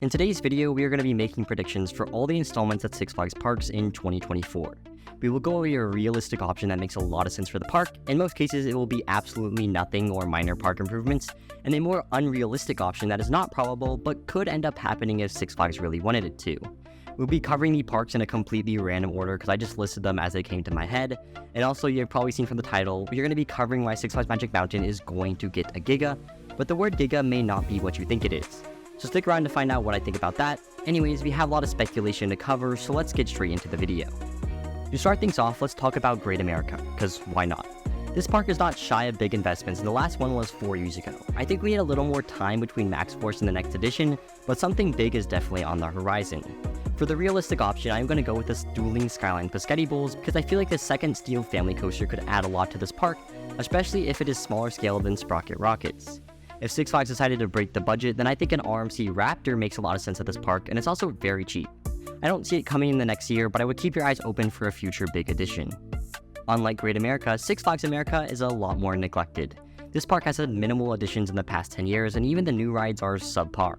In today's video, we are going to be making predictions for all the installments at Six Flags parks in 2024. We will go over a realistic option that makes a lot of sense for the park. In most cases, it will be absolutely nothing or minor park improvements, and a more unrealistic option that is not probable but could end up happening if Six Flags really wanted it to. We'll be covering the parks in a completely random order because I just listed them as they came to my head, and also you've probably seen from the title, we're going to be covering why Six Flags Magic Mountain is going to get a Giga, but the word Giga may not be what you think it is. So stick around to find out what I think about that. Anyways, we have a lot of speculation to cover, so let's get straight into the video. To start things off, let's talk about Great America, because why not? This park is not shy of big investments, and the last one was 4 years ago. I think we need a little more time between Max Force and the next edition, but something big is definitely on the horizon. For the realistic option, I'm going to go with this dueling Skyline Pescetti Bowls because I feel like the second Steel Family Coaster could add a lot to this park, especially if it is smaller scale than Sprocket Rockets. If Six Flags decided to break the budget, then I think an RMC Raptor makes a lot of sense at this park, and it's also very cheap. I don't see it coming in the next year, but I would keep your eyes open for a future big addition. Unlike Great America, Six Flags America is a lot more neglected. This park has had minimal additions in the past 10 years, and even the new rides are subpar.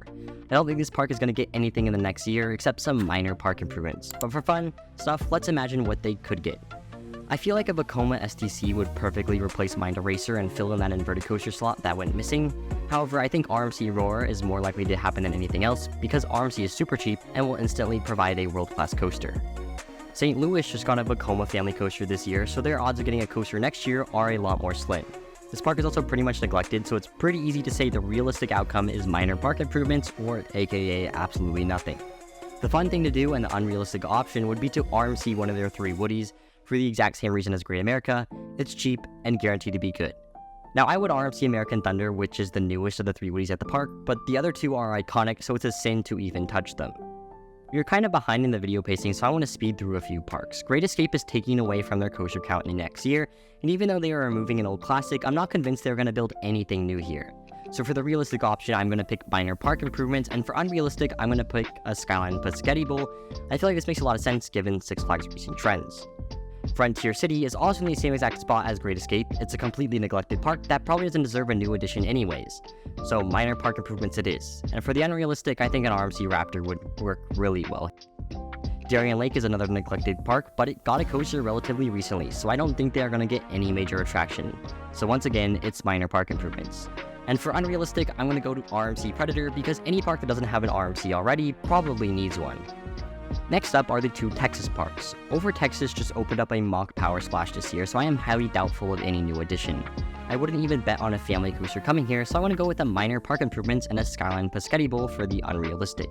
I don't think this park is going to get anything in the next year except some minor park improvements, but for fun stuff, let's imagine what they could get. I feel like a Vekoma STC would perfectly replace Mind Eraser and fill in that inverted coaster slot that went missing. However, I think RMC Roar is more likely to happen than anything else because RMC is super cheap and will instantly provide a world-class coaster. St. Louis just got a Vekoma family coaster this year, so their odds of getting a coaster next year are a lot more slim. This park is also pretty much neglected, so it's pretty easy to say the realistic outcome is minor park improvements or aka absolutely nothing. The fun thing to do and the unrealistic option would be to RMC one of their 3 Woodies for the exact same reason as Great America. It's cheap and guaranteed to be good. Now, I would RMC American Thunder, which is the newest of the 3 Woodies at the park, but the other 2 are iconic, so it's a sin to even touch them. You're kind of behind in the video pacing, so I want to speed through a few parks. Great Escape is taking away from their coaster count in next year, and even though they are removing an old classic, I'm not convinced they're going to build anything new here. So for the realistic option, I'm going to pick minor park improvements, and for unrealistic, I'm going to pick a Skyline Pescetti Bowl. I feel like this makes a lot of sense given Six Flags' recent trends. Frontier City is also in the same exact spot as Great Escape. It's a completely neglected park that probably doesn't deserve a new addition anyways. So minor park improvements it is. And for the unrealistic, I think an RMC Raptor would work really well. Darien Lake is another neglected park, but it got a coaster relatively recently, so I don't think they are going to get any major attraction. So once again, it's minor park improvements. And for unrealistic, I'm going to go to RMC Predator because any park that doesn't have an RMC already probably needs one. Next up are the 2 Texas parks. Over Texas just opened up a mock Power Splash this year, so I am highly doubtful of any new addition. I wouldn't even bet on a family coaster coming here, so I want to go with the minor park improvements and a Skyline Pescetti Bowl for the unrealistic.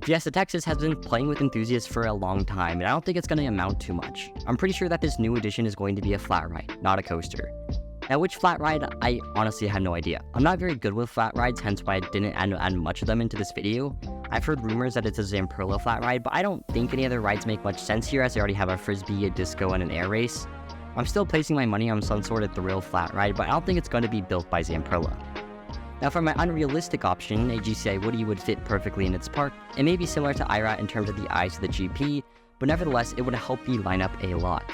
Fiesta Texas has been playing with enthusiasts for a long time, and I don't think it's going to amount to much. I'm pretty sure that this new addition is going to be a flat ride, not a coaster. Now, which flat ride, I honestly had no idea. I'm not very good with flat rides, hence why I didn't add much of them into this video. I've heard rumors that it's a Zamperla flat ride, but I don't think any other rides make much sense here as they already have a frisbee, a disco, and an air race. I'm still placing my money on some sort of thrill flat ride, but I don't think it's going to be built by Zamperla. Now for my unrealistic option, a GCI Woody would fit perfectly in its park. It may be similar to IRAT in terms of the eyes of the GP, but nevertheless, it would help me line up a lot.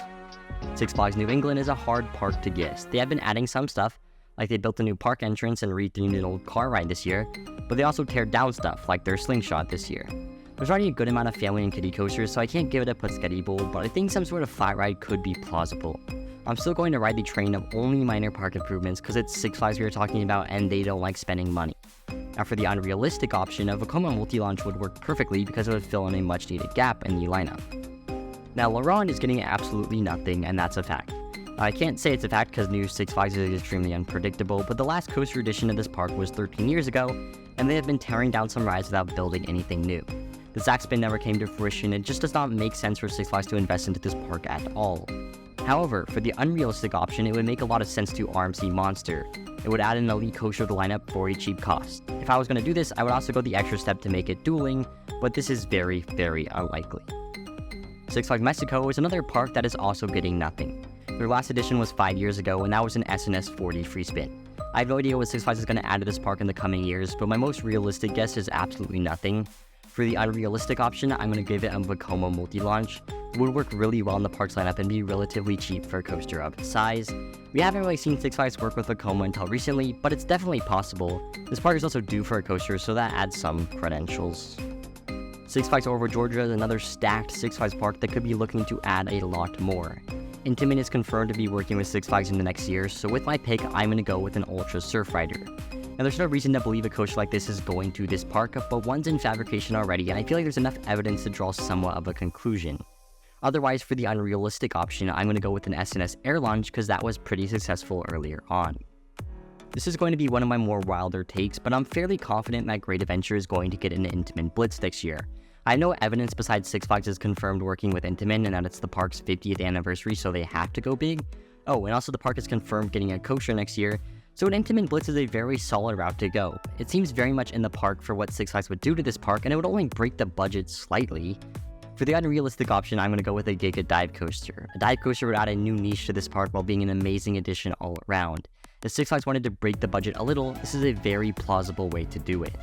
Six Flags New England is a hard park to guess. They have been adding some stuff, like they built a new park entrance and rethemed an old car ride this year, but they also tear down stuff, like their Slingshot this year. There's already a good amount of family and kiddie coasters, so I can't give it a Pescetti Bowl, but I think some sort of flat ride could be plausible. I'm still going to ride the train of only minor park improvements because it's Six Flags we are talking about and they don't like spending money. Now for the unrealistic option, a Vekoma multi-launch would work perfectly because it would fill in a much needed gap in the lineup. Now, La Ronde is getting absolutely nothing, and that's a fact. I can't say it's a fact because new Six Flags is extremely unpredictable, but the last coaster edition of this park was 13 years ago, and they have been tearing down some rides without building anything new. The Zack Spin never came to fruition. It just does not make sense for Six Flags to invest into this park at all. However, for the unrealistic option, it would make a lot of sense to RMC Monster. It would add an elite coaster to the lineup for a cheap cost. If I was going to do this, I would also go the extra step to make it dueling, but this is very, very unlikely. Six Flags Mexico is another park that is also getting nothing. Their last edition was 5 years ago, and that was an SNS 40 free spin. I have no idea what Six Flags is going to add to this park in the coming years, but my most realistic guess is absolutely nothing. For the unrealistic option, I'm going to give it a Vekoma multi-launch. It would work really well in the park's lineup and be relatively cheap for a coaster of its size. We haven't really seen Six Flags work with Vekoma until recently, but it's definitely possible. This park is also due for a coaster, so that adds some credentials. Six Flags Over Georgia is another stacked Six Flags park that could be looking to add a lot more. Intamin is confirmed to be working with Six Flags in the next year, so with my pick, I'm going to go with an Ultra Surf Rider. Now, there's no reason to believe a coaster like this is going to this park, but one's in fabrication already, and I feel like there's enough evidence to draw somewhat of a conclusion. Otherwise, for the unrealistic option, I'm going to go with an S&S Air Launch because that was pretty successful earlier on. This is going to be one of my more wilder takes, but I'm fairly confident that Great Adventure is going to get an Intamin Blitz next year. I have no evidence besides Six Flags is confirmed working with Intamin and that it's the park's 50th anniversary, so they have to go big. Oh, and also the park is confirmed getting a coaster next year, so an Intamin Blitz is a very solid route to go. It seems very much in the park for what Six Flags would do to this park, and it would only break the budget slightly. For the unrealistic option, I'm going to go with a Giga dive coaster. A dive coaster would add a new niche to this park while being an amazing addition all around. If Six Flags wanted to break the budget a little, this is a very plausible way to do it.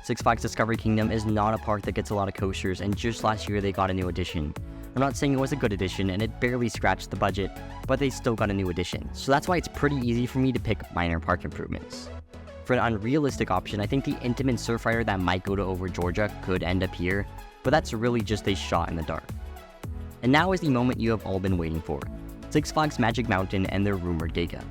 Six Flags Discovery Kingdom is not a park that gets a lot of coasters, and just last year they got a new addition. I'm not saying it was a good addition, and it barely scratched the budget, but they still got a new addition, so that's why it's pretty easy for me to pick minor park improvements. For an unrealistic option, I think the Intamin Surf Rider that might go to Over Georgia could end up here, but that's really just a shot in the dark. And now is the moment you have all been waiting for. Six Flags Magic Mountain and their rumored Giga.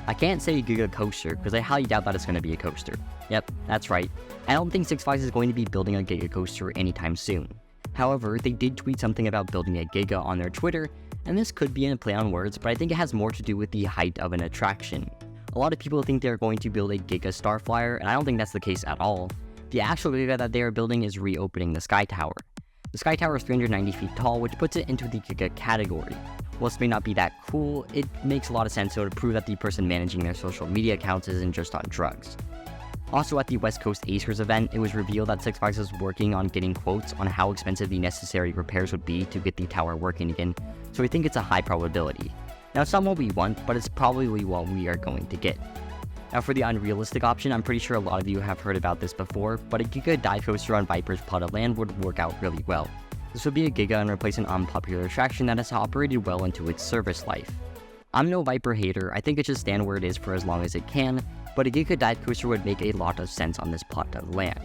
I can't say Giga Coaster because I highly doubt that it's going to be a coaster. Yep, that's right. I don't think Six Flags is going to be building a Giga Coaster anytime soon. However, they did tweet something about building a Giga on their Twitter, and this could be a play on words, but I think it has more to do with the height of an attraction. A lot of people think they're going to build a Giga Starflyer, and I don't think that's the case at all. The actual Giga that they are building is reopening the Sky Tower. The Sky Tower is 390 feet tall, which puts it into the Giga category. While this may not be that cool, it makes a lot of sense, so to prove that the person managing their social media accounts isn't just on drugs. Also, at the West Coast Acers event, it was revealed that Six Flags is working on getting quotes on how expensive the necessary repairs would be to get the tower working again, so we think it's a high probability. Now, it's not what we want, but it's probably what we are going to get. Now, for the unrealistic option, I'm pretty sure a lot of you have heard about this before, but a Giga dive coaster on Viper's Plot of Land would work out really well. This would be a Giga and replace an unpopular attraction that has operated well into its service life. I'm no Viper hater, I think it should stand where it is for as long as it can, but a Giga dive coaster would make a lot of sense on this plot of land.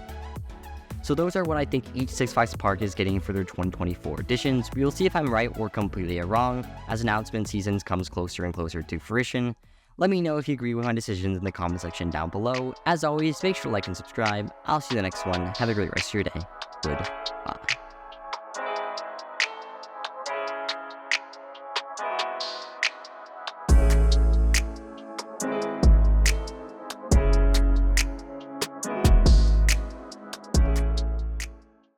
So those are what I think each Six Flags park is getting for their 2024 additions. We will see if I'm right or completely wrong as announcement seasons comes closer and closer to fruition. Let me know if you agree with my decisions in the comment section down below. As always, make sure to like and subscribe. I'll see you in the next one. Have a great rest of your day. Goodbye.